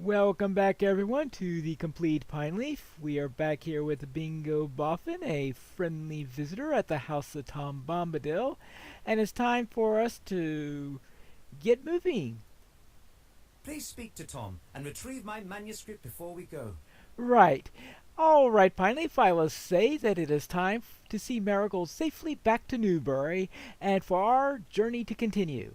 Welcome back, everyone, to the Complete Pineleaf. We are back here with Bingo Boffin, a friendly visitor at the house of Tom Bombadil, and it's time for us to get moving. Please speak to Tom and retrieve my manuscript before we go. Right. All right, Pineleaf, I will say that it is time to see Marigold safely back to Newberry and for our journey to continue.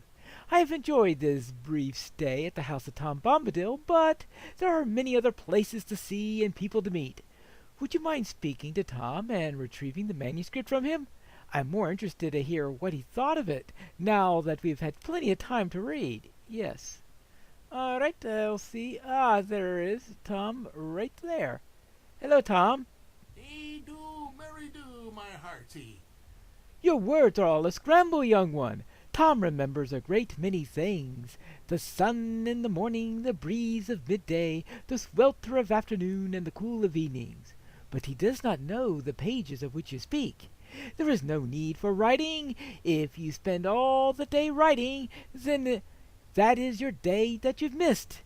I have enjoyed this brief stay at the house of Tom Bombadil, but there are many other places to see and people to meet. Would you mind speaking to Tom and retrieving the manuscript from him? I'm more interested to hear what he thought of it, now that we've had plenty of time to read. Yes. All right, I'll see. There is Tom right there. Hello, Tom. Hey do, merry do, my hearty. Your words are all a scramble, young one. Tom remembers a great many things. The sun in the morning, the breeze of midday, the swelter of afternoon, and the cool of evenings. But he does not know the pages of which you speak. There is no need for writing. If you spend all the day writing, then that is your day that you've missed.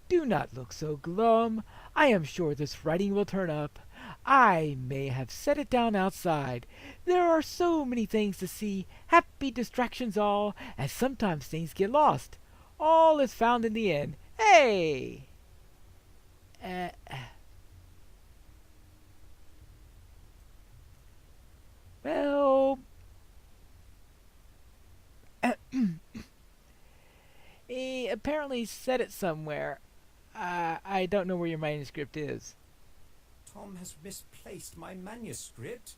Do not look so glum. I am sure this writing will turn up. I may have set it down outside. There are so many things to see, happy distractions all, and sometimes things get lost. All is found in the end. Hey! Uh, well, he apparently said it somewhere. I don't know where your manuscript is. Tom has misplaced my manuscript.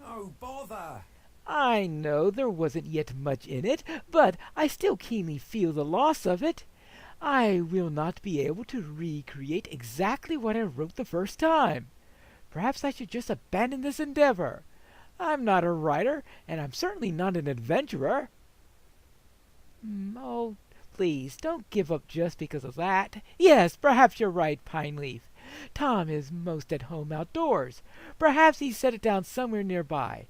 Oh, bother! I know there wasn't yet much in it, but I still keenly feel the loss of it. I will not be able to recreate exactly what I wrote the first time. Perhaps I should just abandon this endeavor. I'm not a writer, and I'm certainly not an adventurer. Oh, please, don't give up just because of that. Yes, perhaps you're right, Pineleaf. Tom is most at home outdoors. Perhaps he set it down somewhere nearby.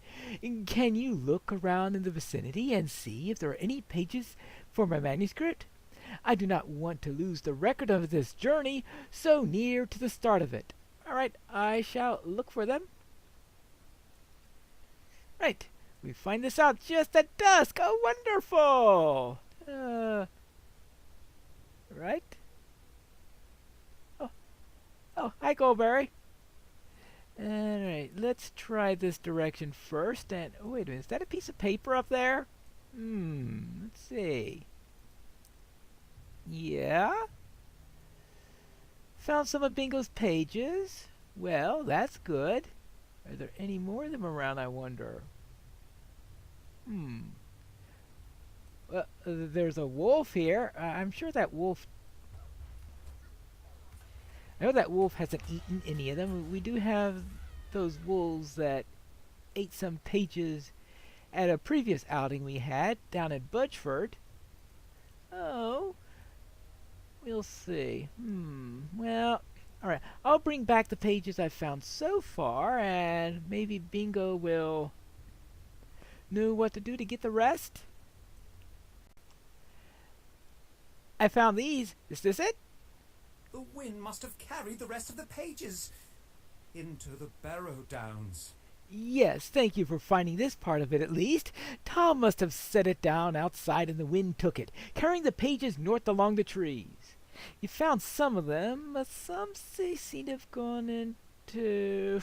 Can you look around in the vicinity and see if there are any pages for my manuscript? I do not want to lose the record of this journey so near to the start of it. All right, I shall look for them. Right, we find this out just at dusk. Oh, wonderful! Right? Oh, hi, Goldberry. Alright, let's try this direction first. And, oh, wait a minute, is that a piece of paper up there? Let's see. Yeah? Found some of Bingo's pages. Well, that's good. Are there any more of them around, I wonder? Well, there's a wolf here. I'm sure that wolf... I know that wolf hasn't eaten any of them. We do have those wolves that ate some pages at a previous outing we had down at Budgeford. Oh, we'll see. Well, alright. I'll bring back the pages I've found so far, and maybe Bingo will know what to do to get the rest. I found these. Is this it? The wind must have carried the rest of the pages into the Barrow Downs. Yes, thank you for finding this part of it at least. Tom must have set it down outside and the wind took it, carrying the pages north along the trees. You found some of them, but some seem to have gone into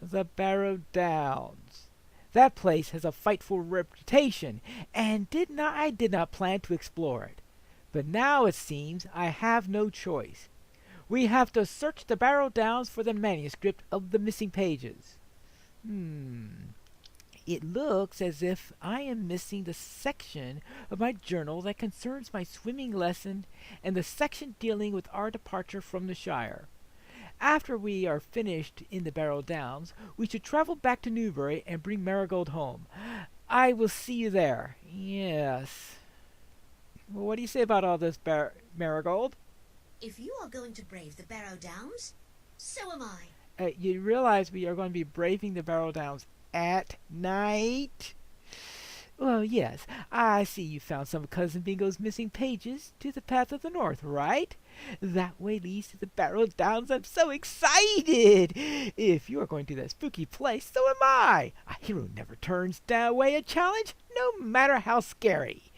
the Barrow Downs. That place has a frightful reputation, and I did not plan to explore it. But now it seems I have no choice. We have to search the Barrow Downs for the manuscript of the missing pages. It looks as if I am missing the section of my journal that concerns my swimming lesson and the section dealing with our departure from the Shire. After we are finished in the Barrow Downs, we should travel back to Newberry and bring Marigold home. I will see you there. Yes. Well, what do you say about all this, Marigold? If you are going to brave the Barrow Downs, so am I. You realize we are going to be braving the Barrow Downs at night? Well, yes, I see you found some of Cousin Bingo's missing pages to the path of the north, right? That way leads to the Barrow Downs. I'm so excited! If you are going to that spooky place, so am I. A hero never turns away a challenge, no matter how scary.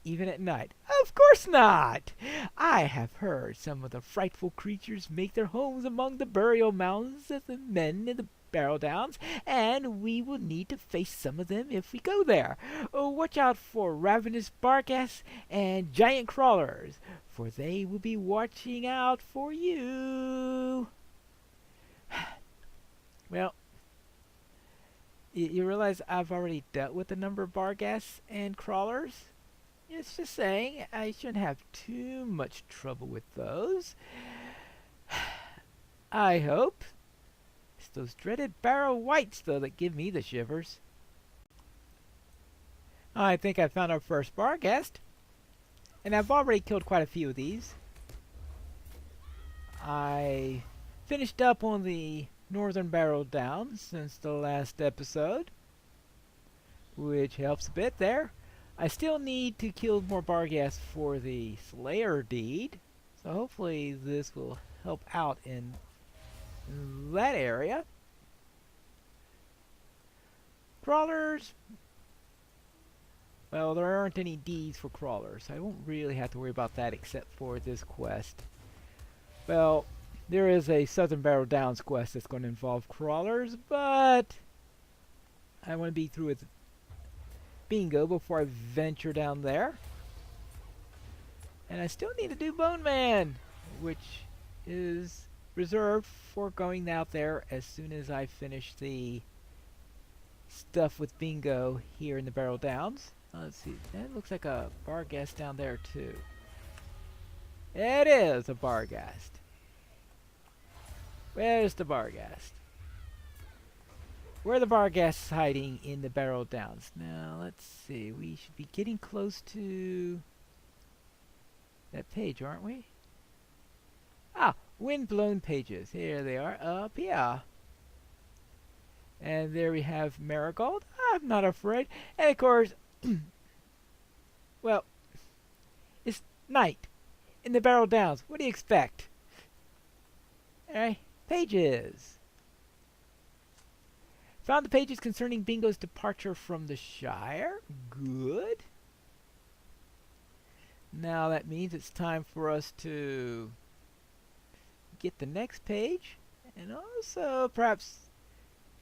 Even at night. Of course not! I have heard some of the frightful creatures make their homes among the burial mounds of the men in the Barrow Downs, and we will need to face some of them if we go there. Oh, watch out for ravenous barghast and giant crawlers, for they will be watching out for you. Well, you realize I've already dealt with a number of barghasts and crawlers? It's just saying, I shouldn't have too much trouble with those. I hope. It's those dreaded Barrow Wights, though, that give me the shivers. I think I found our first barghast. And I've already killed quite a few of these. I finished up on the northern Barrow Downs since the last episode, which helps a bit there. I still need to kill more barghasts for the Slayer deed, so hopefully this will help out in that area. Crawlers, well, there aren't any deeds for crawlers. I won't really have to worry about that except for this quest. Well, there is a Southern Barrow Downs quest that's going to involve crawlers, but I want to be through with Bingo before I venture down there. And I still need to do Bone Man, which is reserved for going out there as soon as I finish the stuff with Bingo here in the Barrow Downs. Let's see, that looks like a barghast down there too. It is a barghast. Where's the barghast? Where are the barghasts hiding in the Barrow Downs? Now, let's see. We should be getting close to that page, aren't we? Ah, wind-blown pages. Here they are, up here. And there we have Marigold. I'm not afraid. And of course, well, it's night in the Barrow Downs. What do you expect? Alright, pages. Found the pages concerning Bingo's departure from the Shire. Good. Now that means it's time for us to get the next page. And also perhaps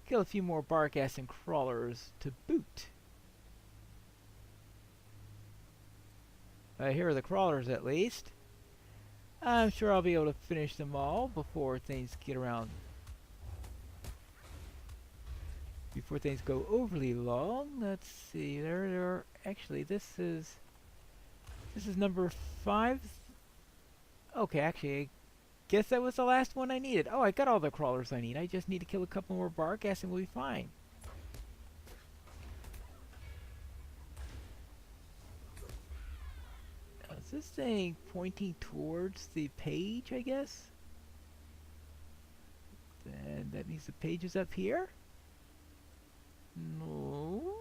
kill a few more barghasts and crawlers to boot. Here are the crawlers at least. I'm sure I'll be able to finish them all before things get around. Before things go overly long. Let's see. There are actually this is number 5. Okay, actually I guess that was the last one I needed. Oh, I got all the crawlers I need. I just need to kill a couple more barghasts and we'll be fine. Now, is this thing pointing towards the page, I guess? Then that means the page is up here? No.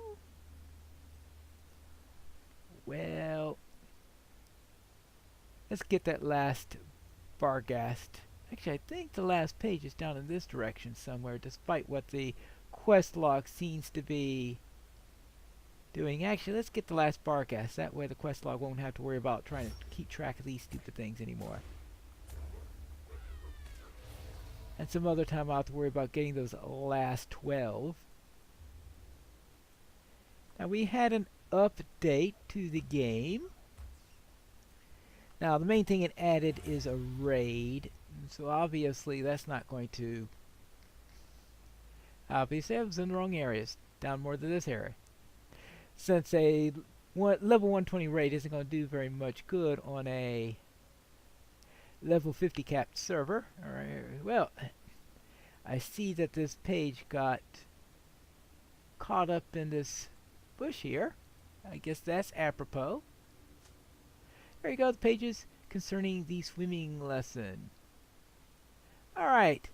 Well, let's get that last barghast. Actually, I think the last page is down in this direction somewhere, despite what the quest log seems to be doing. Actually, let's get the last barghast. That way the quest log won't have to worry about trying to keep track of these stupid things anymore. And some other time I'll have to worry about getting those last 12. Now we had an update to the game. Now the main thing it added is a raid. So obviously that's not going to... Obviously I was in the wrong areas. Down more to this area. Since a level 120 raid isn't going to do very much good on a level 50 capped server. Alright, well, I see that this page got caught up in this bush here. I guess that's apropos. There you go, the pages concerning the swimming lesson. Alright,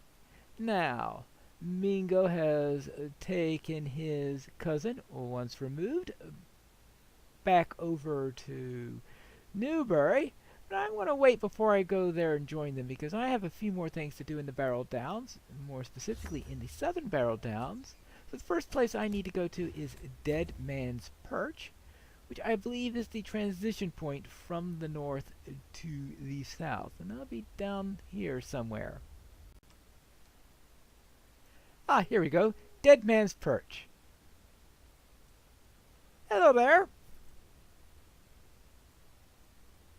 now Bingo has taken his cousin, once removed, back over to Newberry, but I'm going to wait before I go there and join them because I have a few more things to do in the Barrow Downs, more specifically in the southern Barrow Downs. So the first place I need to go to is Dead Man's Perch, which I believe is the transition point from the north to the south, and I'll be down here somewhere. Ah, here we go. Dead Man's Perch. Hello there.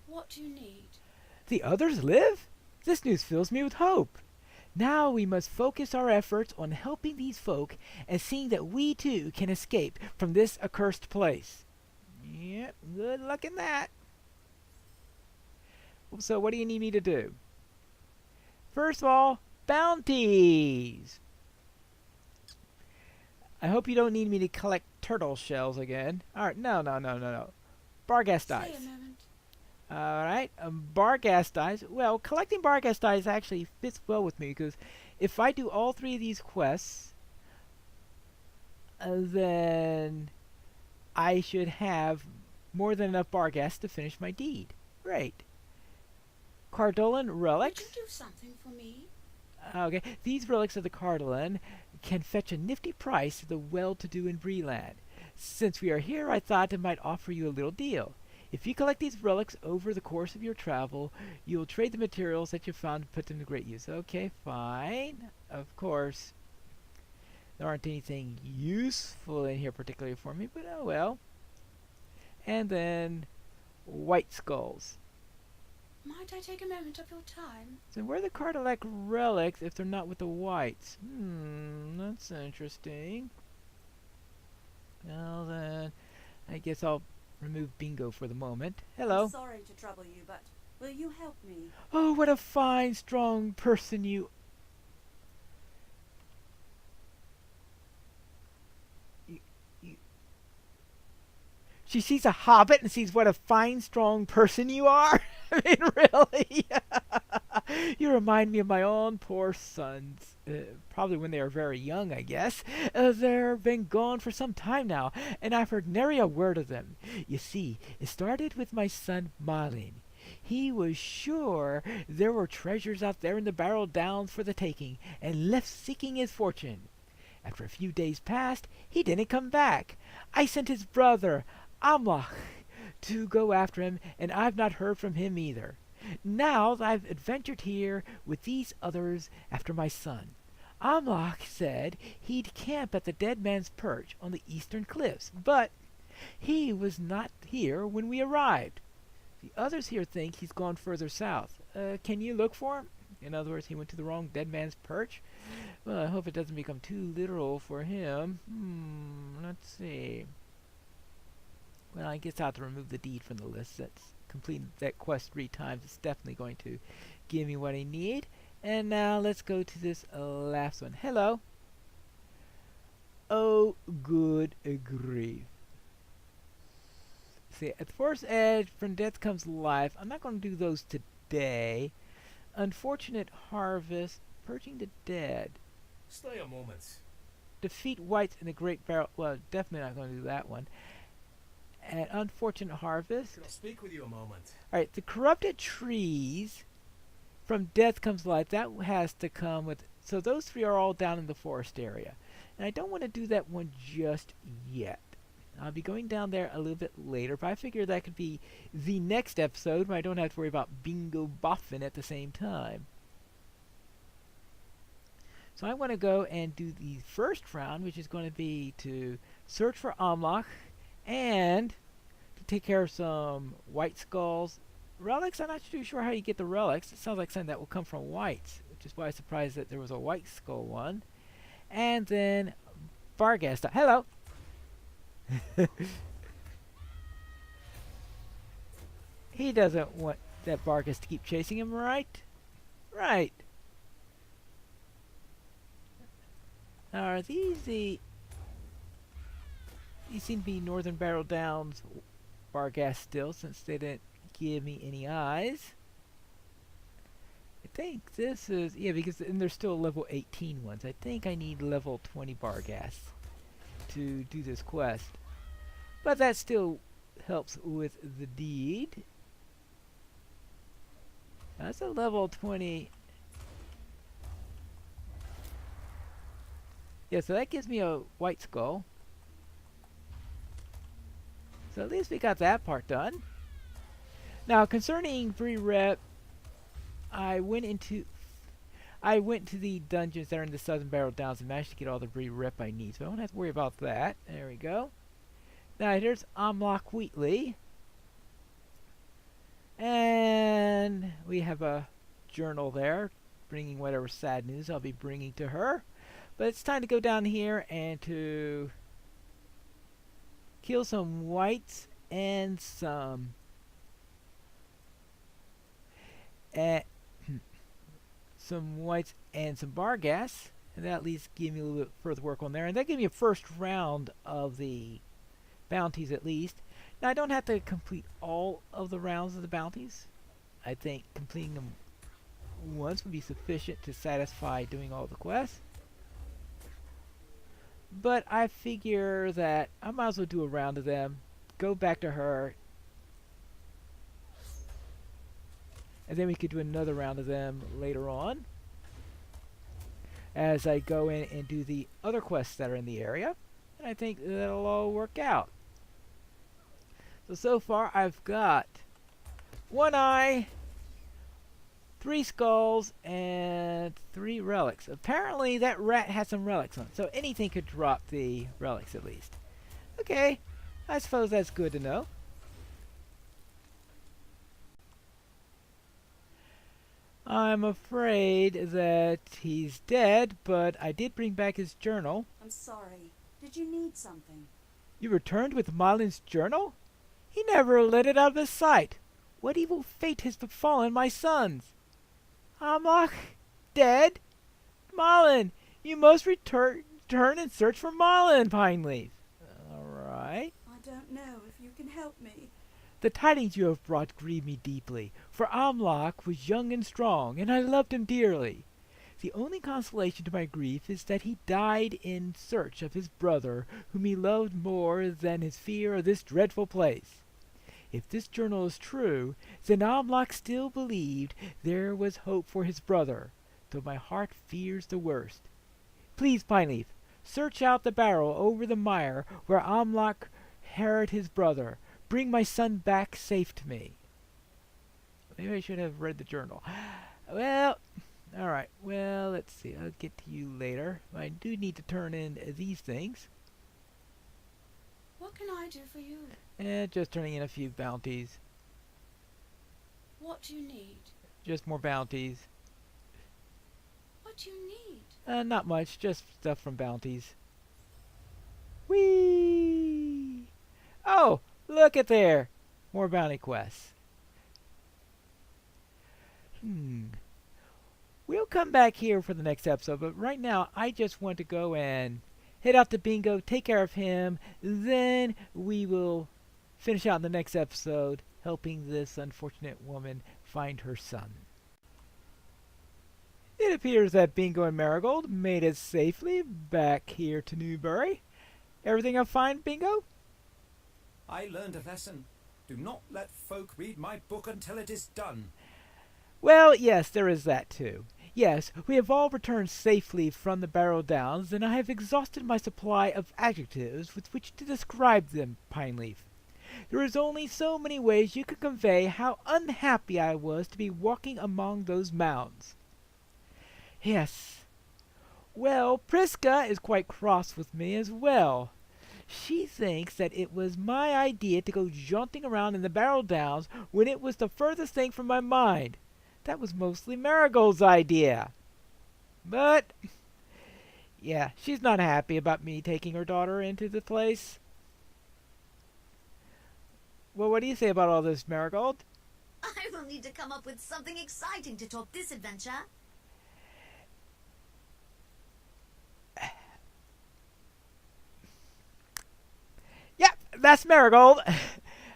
What do you need? The others live? This news fills me with hope. Now we must focus our efforts on helping these folk and seeing that we too can escape from this accursed place. Yep, good luck in that. So what do you need me to do? First of all, bounties. I hope you don't need me to collect turtle shells again. Alright, no. Barghast Stay dice. a moment. Alright, Barghast dice. Well, collecting Barghast dice actually fits well with me because if I do all three of these quests, then I should have more than enough Barghast to finish my deed. Great. Cardolan Would relics. you do something for me? Okay, these relics of the Cardolan can fetch a nifty price to the well-to-do in Breeland. Since we are here, I thought I might offer you a little deal. If you collect these relics over the course of your travel, you'll trade the materials that you found and put them to great use. Okay, fine. Of course, there aren't anything useful in here particularly for me, but oh well. And then white skulls. Might I take a moment of your time? So where are the Cardillac relics if they're not with the whites? That's interesting. Well then, I guess I'll remove Bingo for the moment. Hello. I'm sorry to trouble you, but will you help me? Oh, what a fine, strong person you... She sees a hobbit and sees what a fine, strong person you are? I mean, really? You remind me of my own poor sons. Probably when they were very young, I guess. They've been gone for some time now, and I've heard nary a word of them. You see, it started with my son Malin. He was sure there were treasures out there in the Barrow Downs for the taking, and left seeking his fortune. After a few days passed, he didn't come back. I sent his brother, Amlach, to go after him, and I've not heard from him either. Now I've adventured here with these others after my son. Amlach said he'd camp at the Dead Man's Perch on the eastern cliffs, but he was not here when we arrived. The others here think he's gone further south. Can you look for him? In other words, he went to the wrong Dead Man's Perch? Well, I hope it doesn't become too literal for him. Let's see. Well, I guess I'll have to remove the deed from the list. That's completing that quest 3 times. It's definitely going to give me what I need. And now let's go to this last one. Hello. Oh, good grief. See, at the Forest Edge, From Death Comes Life. I'm not going to do those today. Unfortunate Harvest. Purging the Dead. Stay a moment. Defeat Whites in the Great Barrel. Well, definitely not going to do that one. And Unfortunate Harvest. I'll speak with you a moment. Alright, the Corrupted Trees. From Death Comes Life. That has to come with... So those 3 are all down in the forest area. And I don't want to do that one just yet. I'll be going down there a little bit later, but I figure that could be the next episode where I don't have to worry about Bingo Boffin at the same time. So I want to go and do the first round, which is going to be to search for Amlach and to take care of some white skulls. Relics, I'm not too sure how you get the relics. It sounds like something that will come from whites, which is why I'm surprised that there was a white skull one. And then Barghast. Hello! He doesn't want that Barghast to keep chasing him, right? Right. Now, are these the... These seem to be Northern Barrow Downs Barghast still, since they didn't give me any eyes. I think this is... Yeah, because and there's still level 18 ones. I think I need level 20 Barghast to do this quest. But that still helps with the deed. That's a level 20. Yeah, so that gives me a white skull. So at least we got that part done. Now, concerning free rep, I went to the dungeons that are in the southern Barrow Downs and managed to get all the free rep I need, so I don't have to worry about that. There we go. Now here's Amlock Wheatley. And we have a journal there, bringing whatever sad news I'll be bringing to her. But it's time to go down here and to kill some whites and some whites and some bar gas, and that at least give me a little bit further work on there, and that gave me a first round of the bounties at least. Now I don't have to complete all of the rounds of the bounties. I think completing them once would be sufficient to satisfy doing all the quests. But I figure that I might as well do a round of them, go back to her, and then we could do another round of them later on as I go in and do the other quests that are in the area. And I think that'll all work out. So far I've got 1 eye, 3 skulls, and 3 relics. Apparently that rat has some relics on it, so anything could drop the relics at least. Okay, I suppose that's good to know. I'm afraid that he's dead, but I did bring back his journal. I'm sorry. Did you need something? You returned with Malin's journal? He never let it out of his sight. What evil fate has befallen my sons? Amlock dead? Malin, you must return and search for Malin, Pineleaf. Alright. I don't know if you can help me. The tidings you have brought grieve me deeply, for Amlock was young and strong, and I loved him dearly. The only consolation to my grief is that he died in search of his brother, whom he loved more than his fear of this dreadful place. If this journal is true, then Amlock still believed there was hope for his brother, though my heart fears the worst. Please, Pineleaf, search out the barrow over the mire where Amlock buried his brother. Bring my son back safe to me. Maybe I should have read the journal. Well, alright. Well, let's see. I'll get to you later. I do need to turn in these things. What can I do for you? Just turning in a few bounties. What do you need? Just more bounties. What do you need? Not much. Just stuff from bounties. Whee! Oh! Look at there! More bounty quests. We'll come back here for the next episode, but right now I just want to go and head out to Bingo, take care of him, then we will finish out in the next episode helping this unfortunate woman find her son. It appears that Bingo and Marigold made it safely back here to Newberry. Everything up fine, Bingo? I learned a lesson. Do not let folk read my book until it is done. Well, yes, there is that too. Yes, we have all returned safely from the Barrow Downs, and I have exhausted my supply of adjectives with which to describe them, Pineleaf. There is only so many ways you could convey how unhappy I was to be walking among those mounds. Yes. Well, Priska is quite cross with me as well. She thinks that it was my idea to go jaunting around in the Barrow Downs when it was the furthest thing from my mind. That was mostly Marigold's idea. But, yeah, she's not happy about me taking her daughter into the place. Well, what do you say about all this, Marigold? I will need to come up with something exciting to top this adventure. Yeah, that's Marigold.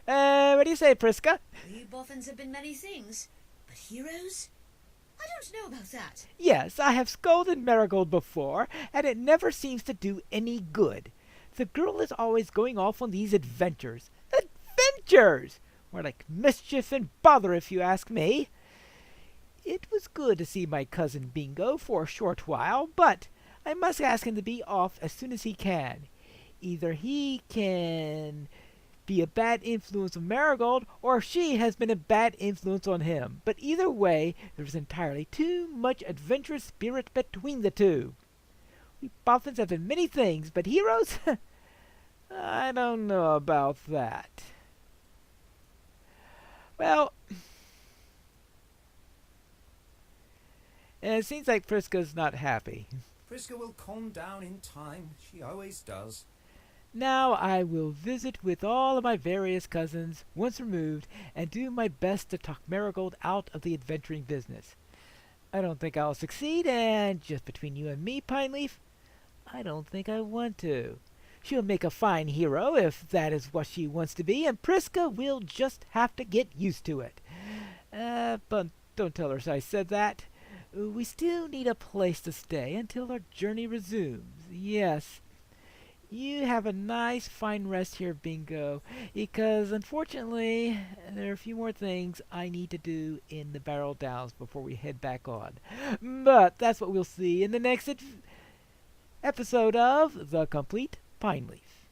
What do you say, Priska? We boffins have been many things, but heroes? I don't know about that. Yes, I have scolded Marigold before, and it never seems to do any good. The girl is always going off on these adventures. adventures. More like mischief and bother, if you ask me. It was good to see my cousin Bingo for a short while, but I must ask him to be off as soon as he can. Either he can be a bad influence on Marigold, or she has been a bad influence on him. But either way, there's entirely too much adventurous spirit between the two. We Boffins have been many things, but heroes? I don't know about that. Well, it seems like Friska's not happy. Friska will calm down in time. She always does. Now I will visit with all of my various cousins, once removed, and do my best to talk Marigold out of the adventuring business. I don't think I'll succeed, and just between you and me, Pineleaf, I don't think I want to. She'll make a fine hero, if that is what she wants to be, and Priska will just have to get used to it. But don't tell her I said that. We still need a place to stay until our journey resumes. Yes. You have a nice, fine rest here, Bingo, because unfortunately, there are a few more things I need to do in the Barrow Downs before we head back on. But that's what we'll see in the next episode of The Complete Pineleaf.